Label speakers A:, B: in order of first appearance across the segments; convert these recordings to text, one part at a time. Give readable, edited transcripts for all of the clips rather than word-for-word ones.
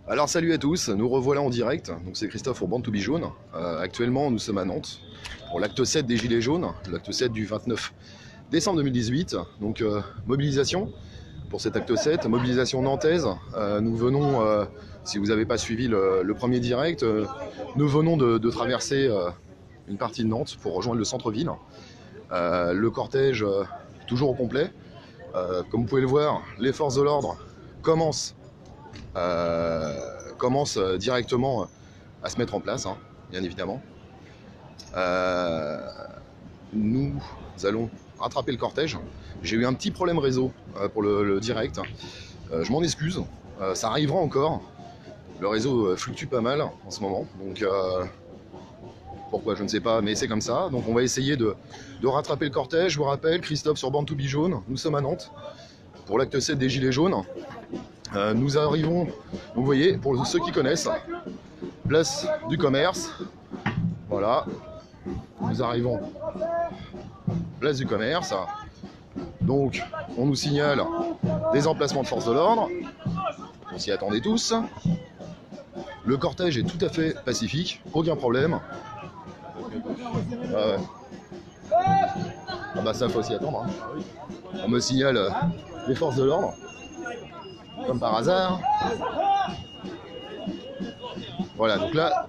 A: Alors salut à tous, nous revoilà en direct, donc c'est Christophe pour Born to be Jaune. Actuellement nous sommes à Nantes pour l'acte 7 des Gilets jaunes, l'acte 7 du 29 décembre 2018. Donc mobilisation pour cet acte 7, mobilisation nantaise. Nous venons, si vous n'avez pas suivi le premier direct, nous venons de traverser une partie de Nantes pour rejoindre le centre-ville. Le cortège toujours au complet. Comme vous pouvez le voir, les forces de l'ordre commence directement à se mettre en place, hein, bien évidemment. Nous allons rattraper le cortège. J'ai eu un petit problème réseau pour le direct. Je m'en excuse, ça arrivera encore. Le réseau fluctue pas mal en ce moment, donc pourquoi je ne sais pas, mais c'est comme ça. Donc on va essayer de rattraper le cortège. Je vous rappelle, Christophe sur Born to be Jaune, nous sommes à Nantes pour l'acte 7 des Gilets jaunes. Nous arrivons, vous voyez, pour ceux qui connaissent, place du commerce. Voilà, nous arrivons, place du commerce. Donc, on nous signale des emplacements de force de l'ordre. On s'y attendait tous. Le cortège est tout à fait pacifique, aucun problème. Ah bah ça, faut s'y attendre. Hein. On me signale les forces de l'ordre. Comme par hasard. Voilà, donc là,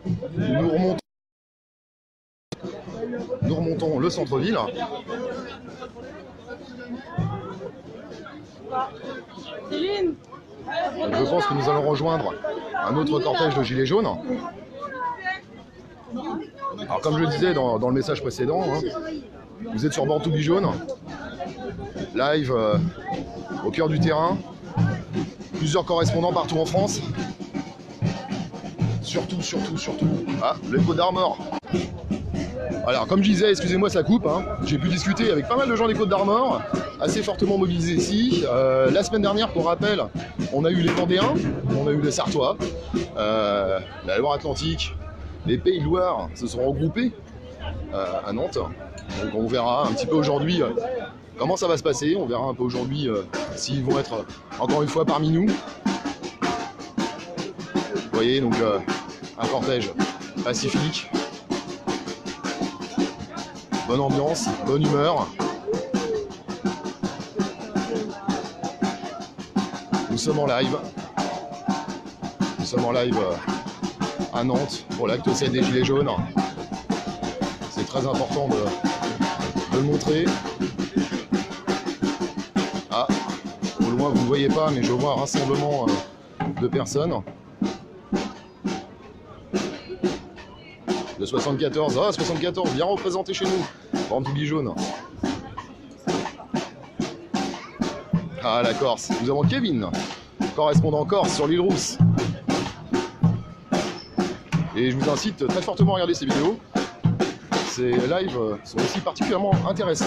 A: nous remontons le centre-ville. Je pense que nous allons rejoindre un autre cortège de gilets jaunes. Alors comme je le disais dans le message précédent, hein, vous êtes sur Born to be Jaune, live au cœur du terrain. Plusieurs correspondants partout en France. Surtout. Ah, les Côtes d'Armor. Alors, comme je disais, excusez-moi, ça coupe. Hein. J'ai pu discuter avec pas mal de gens des Côtes d'Armor, assez fortement mobilisés ici. La semaine dernière, pour rappel, on a eu les Vendéens, on a eu les Sartois, la Loire-Atlantique, les Pays de Loire se sont regroupés à Nantes. Donc, on verra un petit peu aujourd'hui. Comment ça va se passer? On verra un peu aujourd'hui s'ils vont être encore une fois parmi nous. Vous voyez, donc un cortège pacifique. Bonne ambiance, bonne humeur. Nous sommes en live. Nous sommes en live à Nantes pour l'acte 7 des Gilets jaunes. C'est très important de le montrer. Au loin, vous ne voyez pas, mais je vois un rassemblement de personnes. De 74. Ah, 74, bien représenté chez nous. Born to be Jaune. Ah, la Corse. Nous avons Kevin, correspondant Corse sur l'île Rousse. Et je vous incite très fortement à regarder ces vidéos. Ces lives sont aussi particulièrement intéressants.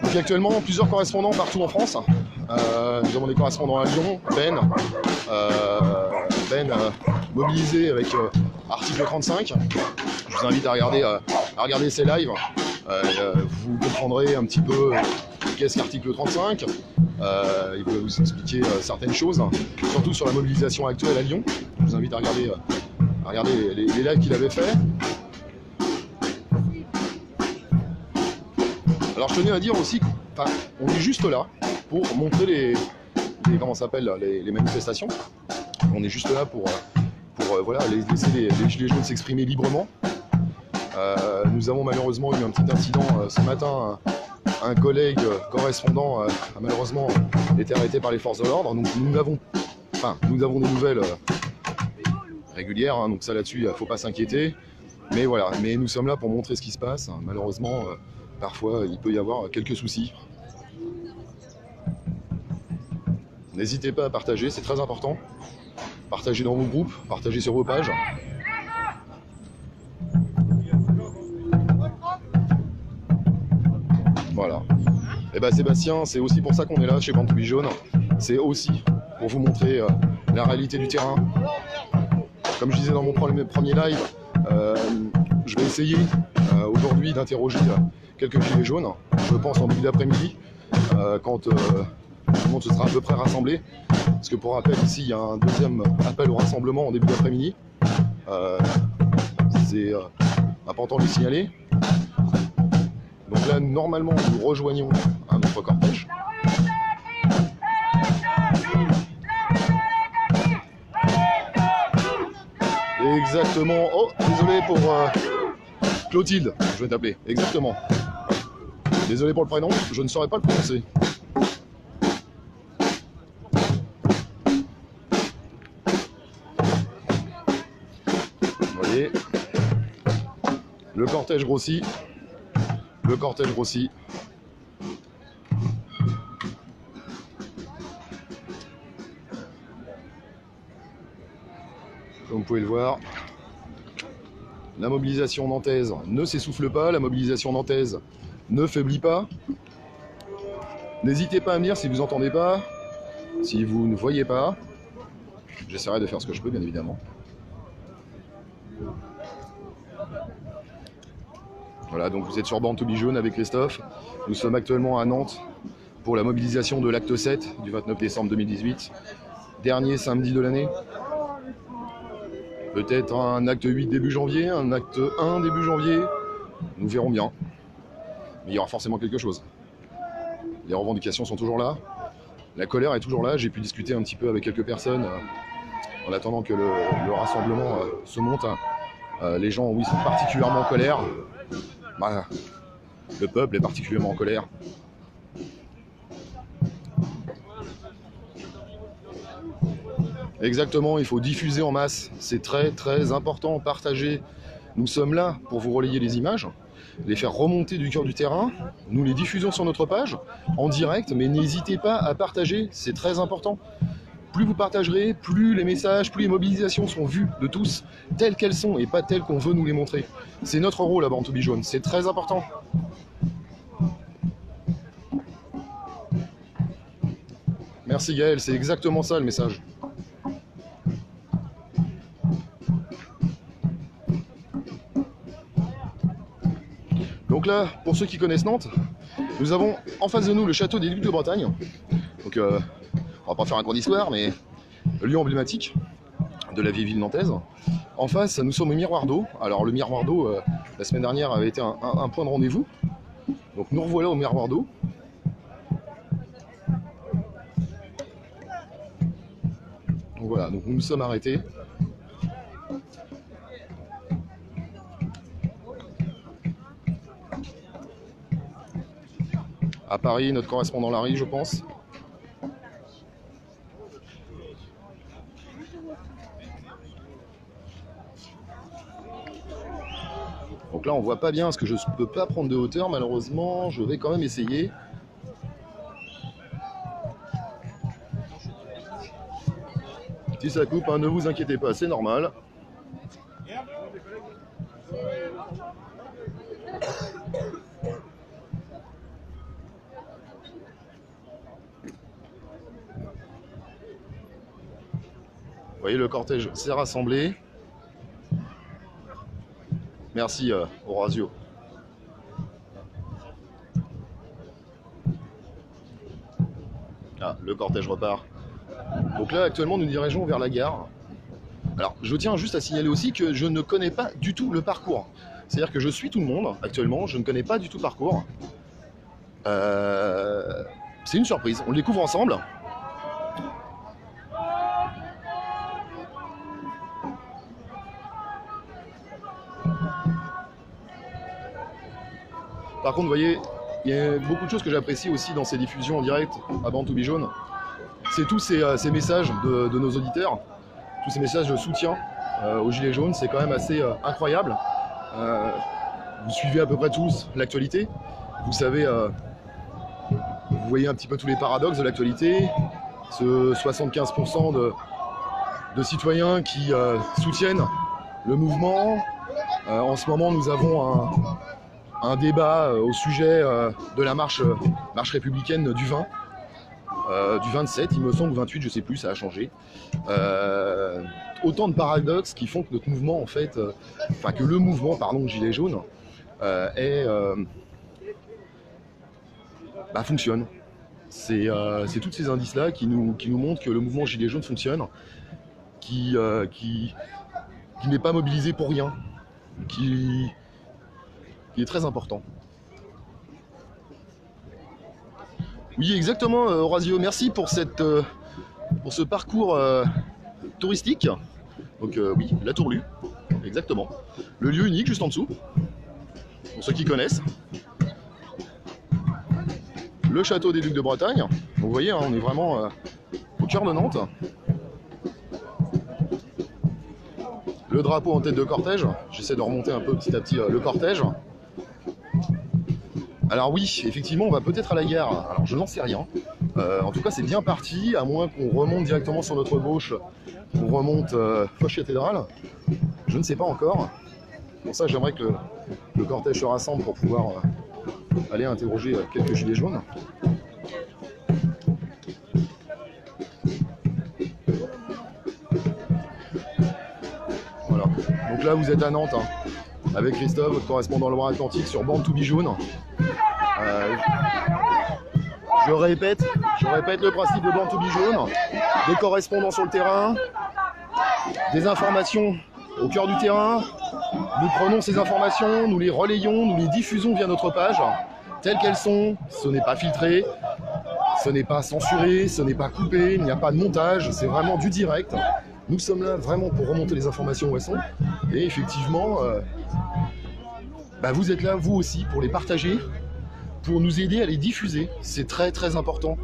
A: Donc actuellement, plusieurs correspondants partout en France. Nous avons des correspondants à Lyon, Ben mobilisé avec article 35. Je vous invite à regarder ces lives. Vous comprendrez un petit peu qu'est-ce qu'article 35. Il peut vous expliquer certaines choses, surtout sur la mobilisation actuelle à Lyon. Je vous invite à regarder les lives qu'il avait fait. Alors je tenais à dire aussi qu'on est juste là pour montrer les manifestations. On est juste là pour voilà, laisser les Gilets jaunes s'exprimer librement. Nous avons malheureusement eu un petit incident ce matin. Un collègue correspondant a malheureusement été arrêté par les forces de l'ordre. Donc nous avons des nouvelles régulières, hein, donc ça là-dessus, il ne faut pas s'inquiéter. Mais voilà, mais nous sommes là pour montrer ce qui se passe. Malheureusement, parfois, il peut y avoir quelques soucis. N'hésitez pas à partager, c'est très important. Partagez dans vos groupes, partagez sur vos pages. Voilà. Et bah Sébastien, c'est aussi pour ça qu'on est là chez Born to be Jaune. C'est aussi pour vous montrer la réalité du terrain. Comme je disais dans mon premier live, je vais essayer aujourd'hui d'interroger quelques gilets jaunes. Je pense en début d'après-midi, quand Tout le monde se sera à peu près rassemblé. Parce que pour rappel, ici, il y a un deuxième appel au rassemblement en début d'après-midi. C'est important de le signaler. Donc là, normalement, nous rejoignons un autre cortège. Exactement. Oh, désolé pour Clotilde, je vais t'appeler. Exactement. Désolé pour le prénom, je ne saurais pas le prononcer. Vous voyez, le cortège grossit. Le cortège grossit. Comme vous pouvez le voir, la mobilisation nantaise ne s'essouffle pas, la mobilisation nantaise ne faiblit pas. N'hésitez pas à me dire si vous n'entendez pas, si vous ne voyez pas. J'essaierai de faire ce que je peux, bien évidemment. Voilà, donc vous êtes sur Born to be Jaune avec Christophe. Nous sommes actuellement à Nantes pour la mobilisation de l'acte 7 du 29 décembre 2018. Dernier samedi de l'année. Peut-être un acte 8 début janvier, un acte 1 début janvier. Nous verrons bien. Mais il y aura forcément quelque chose. Les revendications sont toujours là. La colère est toujours là. J'ai pu discuter un petit peu avec quelques personnes en attendant que le rassemblement se monte. Les gens, oui, sont particulièrement en colère. Bah, le peuple est particulièrement en colère. Exactement, il faut diffuser en masse. C'est très très important, partager. Nous sommes là pour vous relayer les images, les faire remonter du cœur du terrain. Nous les diffusons sur notre page, en direct, mais n'hésitez pas à partager, c'est très important. Plus vous partagerez, plus les messages, plus les mobilisations sont vues de tous, telles qu'elles sont, et pas telles qu'on veut nous les montrer. C'est notre rôle à Born to be Jaune, c'est très important. Merci Gaël, c'est exactement ça le message. Donc là, pour ceux qui connaissent Nantes, nous avons en face de nous le château des Ducs de Bretagne. Donc on va pas faire un grand histoire, mais le lieu emblématique de la vieille ville nantaise. En face, nous sommes au Miroir d'eau. Alors le Miroir d'eau, la semaine dernière, avait été un point de rendez-vous. Donc nous revoilà au Miroir d'eau. Donc voilà, donc nous nous sommes arrêtés. À Paris, notre correspondant Larry, je pense. Donc là, on voit pas bien parce que je ne peux pas prendre de hauteur, malheureusement. Je vais quand même essayer. Si ça coupe, hein, ne vous inquiétez pas, c'est normal. Vous voyez, le cortège s'est rassemblé. Merci Horacio. Ah, le cortège repart. Donc là, actuellement, nous dirigeons vers la gare. Alors, je tiens juste à signaler aussi que je ne connais pas du tout le parcours. C'est-à-dire que je suis tout le monde, actuellement, je ne connais pas du tout le parcours. C'est une surprise, on le découvre ensemble. Par contre, vous voyez, il y a beaucoup de choses que j'apprécie aussi dans ces diffusions en direct à Born to be Jaune. C'est tous ces messages de nos auditeurs, tous ces messages de soutien aux Gilets jaunes, c'est quand même assez incroyable. Vous suivez à peu près tous l'actualité. Vous savez, vous voyez un petit peu tous les paradoxes de l'actualité. Ce 75% de citoyens qui soutiennent le mouvement. En ce moment, nous avons un débat au sujet de la marche républicaine du 20, du 27, il me semble, ou 28, je sais plus, ça a changé. Autant de paradoxes qui font que notre mouvement, en fait, que le mouvement, pardon, Gilets jaunes, fonctionne. C'est tous ces indices-là qui nous montrent que le mouvement Gilets jaunes fonctionne, qui n'est pas mobilisé pour rien, qui est très important. Oui, exactement, Horacio, merci pour ce parcours touristique. Donc oui, la Tourlue, exactement. Le lieu unique juste en dessous, pour ceux qui connaissent. Le château des Ducs de Bretagne. Donc, vous voyez, hein, on est vraiment au cœur de Nantes. Le drapeau en tête de cortège. J'essaie de remonter un peu petit à petit le cortège. Alors oui, effectivement, on va peut-être à la gare. Alors je n'en sais rien. En tout cas, c'est bien parti, à moins qu'on remonte directement sur notre gauche. On remonte Foch Cathédrale. Je ne sais pas encore. Pour ça, j'aimerais que le cortège se rassemble pour pouvoir aller interroger quelques gilets jaunes. Voilà. Donc là, vous êtes à Nantes, hein, avec Christophe, votre correspondant Loire-Atlantique sur Born to be Jaune. Je répète le principe de Born to be Jaune. Des correspondants sur le terrain, des informations au cœur du terrain. Nous prenons ces informations, nous les relayons, nous les diffusons via notre page, telles qu'elles sont. Ce n'est pas filtré, ce n'est pas censuré, ce n'est pas coupé, il n'y a pas de montage, c'est vraiment du direct. Nous sommes là vraiment pour remonter les informations où elles sont. Et effectivement, vous êtes là, vous aussi, pour les partager, pour nous aider à les diffuser. C'est très très important.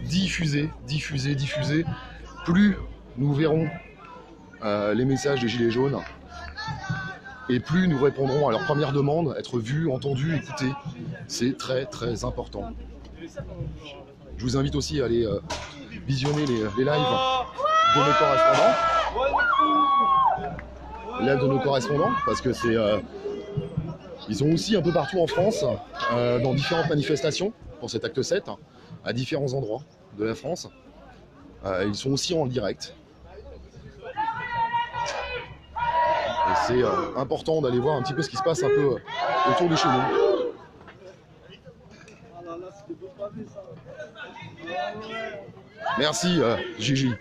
A: Diffuser, diffuser, diffuser. Plus nous verrons les messages des Gilets jaunes, et plus nous répondrons à leurs premières demandes, être vus, entendus, écoutés. C'est très très important. Je vous invite aussi à aller visionner les lives de nos correspondants. Les lives de nos correspondants, parce que c'est... ils sont aussi un peu partout en France, dans différentes manifestations pour cet acte 7, à différents endroits de la France. Ils sont aussi en direct. Et c'est important d'aller voir un petit peu ce qui se passe un peu autour de chez nous. Merci Gigi.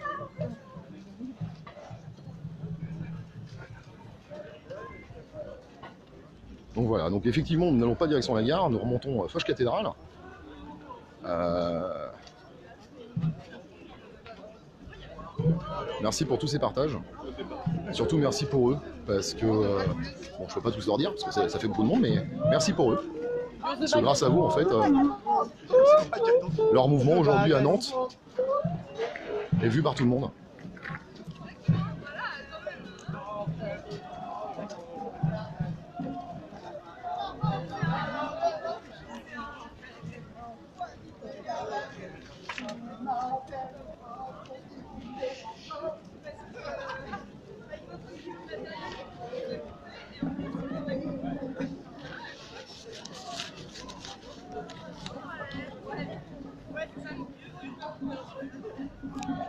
A: Donc voilà, donc effectivement nous n'allons pas direction la gare, nous remontons Foch Cathédrale. Merci pour tous ces partages. Surtout merci pour eux, parce que bon, je peux pas tous leur dire, parce que ça fait beaucoup de monde, mais merci pour eux. Parce que grâce à vous, en fait, leur mouvement aujourd'hui à Nantes est vu par tout le monde.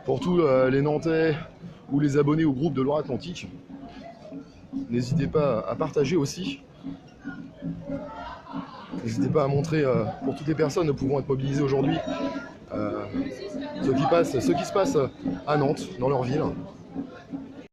A: Pour tous les Nantais ou les abonnés au groupe de Loire-Atlantique, n'hésitez pas à partager aussi. N'hésitez pas à montrer pour toutes les personnes ne pouvant être mobilisées aujourd'hui ce qui se passe à Nantes, dans leur ville.